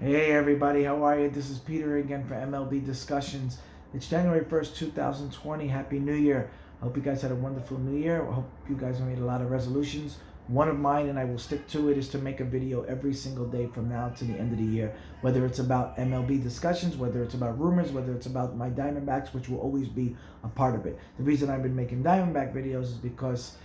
Hey everybody, how are you? This is Peter again for MLB Discussions. It's January 1st, 2020. Happy New Year. I hope you guys had a wonderful New Year. I hope you guys made a lot of resolutions. One of mine, and I will stick to it, is to make a video every single day from now to the end of the year. Whether it's about MLB discussions, whether it's about rumors, whether it's about my Diamondbacks, which will always be a part of it. The reason I've been making Diamondback videos is because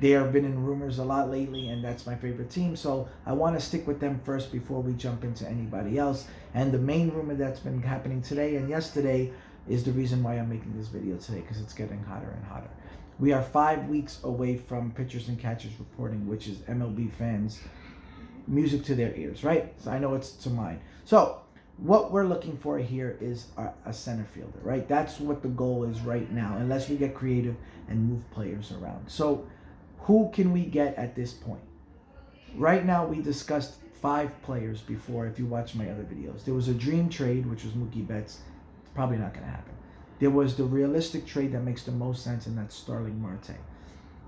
they have been in rumors a lot lately, and that's my favorite team. So I want to stick with them first before we jump into anybody else. And the main rumor that's been happening today and yesterday is the reason why I'm making this video today, because it's getting hotter and hotter. We are 5 weeks away from pitchers and catchers reporting, which is MLB fans' music to their ears, right? So I know it's to mine. So what we're looking for here is a center fielder, right? That's what the goal is right now, unless we get creative and move players around. So who can we get at this point? Right now, we discussed 5 players before, if you watch my other videos. There was a dream trade, which was Mookie Betts. It's probably not going to happen. There was the realistic trade that makes the most sense, and that's STARLING MARTE.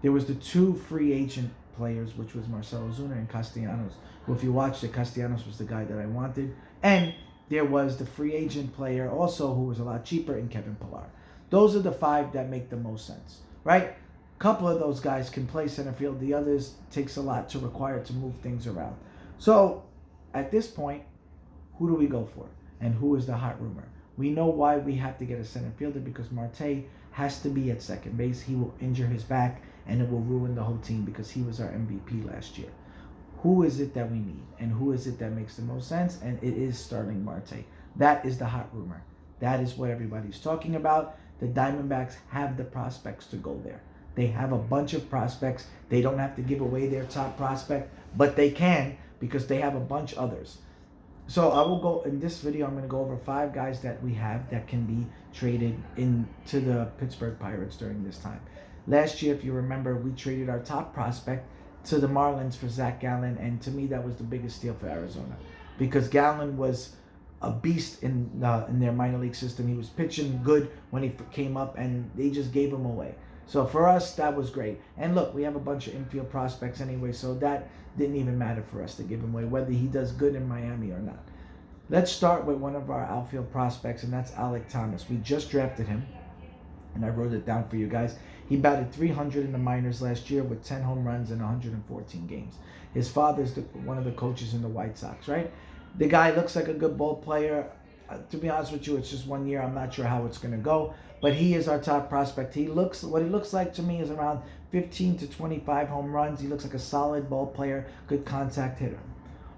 There was the 2 free agent players, which was Marcell Ozuna and Castellanos. Well, if you watched it, Castellanos was the guy that I wanted. And there was the free agent player also, who was a lot cheaper, in Kevin Pillar. Those are the 5 that make the most sense, right? Couple of those guys can play center field. The others takes a lot to require to move things around. So at this point, who do we go for? And who is the hot rumor? We know why we have to get a center fielder, because Marte has to be at second base. He will injure his back and it will ruin the whole team, because he was our MVP last year. Who is it that we need? And who is it that makes the most sense? And it is STARLING MARTE. That is the hot rumor. That is what everybody's talking about. The Diamondbacks have the prospects to go there. They have a bunch of prospects. They don't have to give away their top prospect, but they can, because they have a bunch others. So I will go, in this video, I'm going to go over 5 guys that we have that can be traded into the Pittsburgh Pirates during this time. Last year, if you remember, we traded our top prospect to the Marlins for Zach Gallen, and to me, that was the biggest steal for Arizona, because Gallen was a beast in their minor league system. He was pitching good when he came up, and they just gave him away. So for us, that was great. And look, we have a bunch of infield prospects anyway, so that didn't even matter for us to give him away, whether he does good in Miami or not. Let's start with one of our outfield prospects, and that's Alek Thomas. We just drafted him, and I wrote it down for you guys. He batted .300 in the minors last year with 10 home runs in 114 games. His father's one of the coaches in the White Sox, right? The guy looks like a good ball player. To be honest with you, it's just 1 year. I'm not sure how it's going to go, but he is our top prospect. What he looks like to me is around 15 to 25 home runs. He looks like a solid ball player, good contact hitter.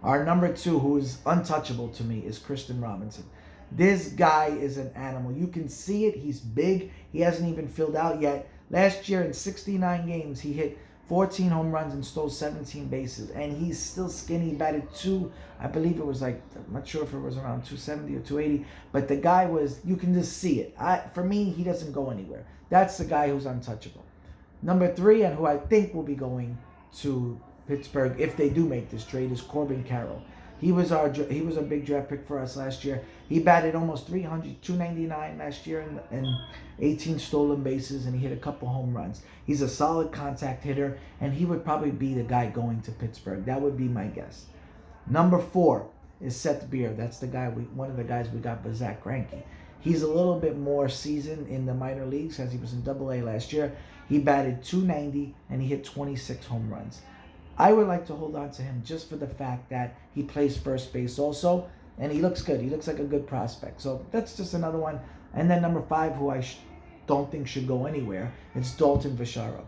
Our number 2, who is untouchable to me, is Kristian Robinson. This guy is an animal. You can see it. He's big. He hasn't even filled out yet. Last year in 69 games, he hit 14 home runs and stole 17 bases, and he's still skinny. He batted I believe it was like, I'm not sure if it was around 270 or 280, but the guy was, you can just see it. For me, he doesn't go anywhere. That's the guy who's untouchable. Number 3, and who I think will be going to Pittsburgh if they do make this trade, is Corbin Carroll. He was a big draft pick for us last year. He batted almost 300, 299 last year, and 18 stolen bases, and he hit a couple home runs. He's a solid contact hitter, and he would probably be the guy going to Pittsburgh. That would be my guess. Number 4 is Seth Beer. That's the guy one of the guys we got by Zach Greinke. He's a little bit more seasoned in the minor leagues, as he was in AA last year. He batted .290, and he hit 26 home runs. I would like to hold on to him just for the fact that he plays first base also, and he looks good. He looks like a good prospect. So that's just another one. And then number 5, who I don't think should go anywhere, it's Dalton Varsho.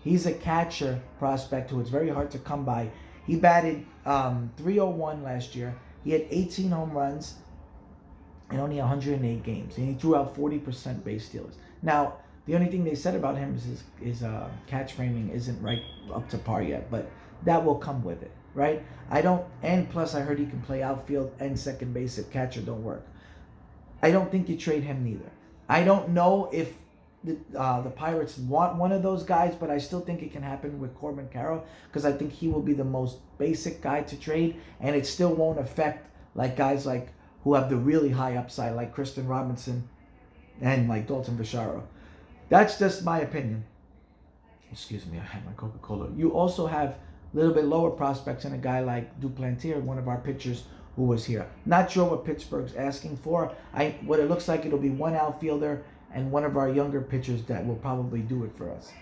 He's a catcher prospect who it's very hard to come by. He batted .301 last year. He had 18 home runs in only 108 games, and he threw out 40% base stealers. Now, the only thing they said about him is his catch framing isn't right up to par yet, but that will come with it, right? And plus I heard he can play outfield and second base if catcher don't work. I don't think you trade him neither. I don't know if the Pirates want one of those guys, but I still think it can happen with Corbin Carroll, because I think he will be the most basic guy to trade, and it still won't affect like guys like who have the really high upside, like Kristian Robinson and like Dalton Varsho. That's just my opinion. Excuse me, I had my Coca-Cola. You also have a little bit lower prospects in a guy like Duplantier, one of our pitchers, who was here. Not sure what Pittsburgh's asking for. What it looks like, it'll be one outfielder and one of our younger pitchers that will probably do it for us.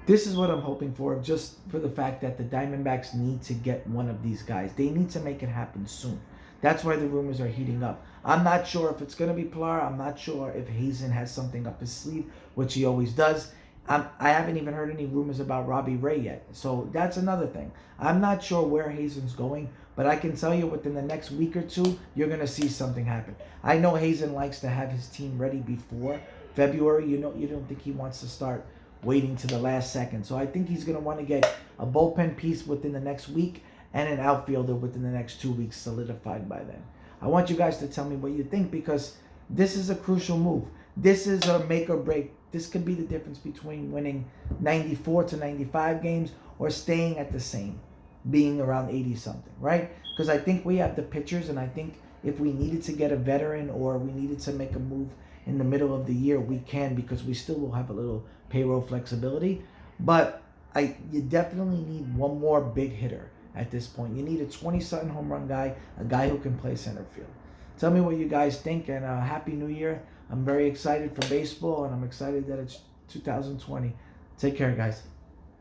This is what I'm hoping for, just for the fact that the Diamondbacks need to get one of these guys. They need to make it happen soon. That's why the rumors are heating up. I'm not sure if it's going to be Pilar. I'm not sure if Hazen has something up his sleeve, which he always does. I haven't even heard any rumors about Robbie Ray yet. So that's another thing. I'm not sure where Hazen's going, but I can tell you within the next week or two, you're going to see something happen. I know Hazen likes to have his team ready before February. You don't think he wants to start waiting to the last second. So I think he's going to want to get a bullpen piece within the next week and an outfielder within the next 2 weeks solidified by then. I want you guys to tell me what you think, because this is a crucial move. This is a make or break. This could be the difference between winning 94 to 95 games or staying at the same, being around 80 something, right? Because I think we have the pitchers, and I think if we needed to get a veteran or we needed to make a move in the middle of the year, we can, because we still will have a little payroll flexibility. But you definitely need one more big hitter at this point. You need a 20-something home run guy, a guy who can play center field. Tell me what you guys think, and Happy New Year. I'm very excited for baseball, and I'm excited that it's 2020. Take care, guys.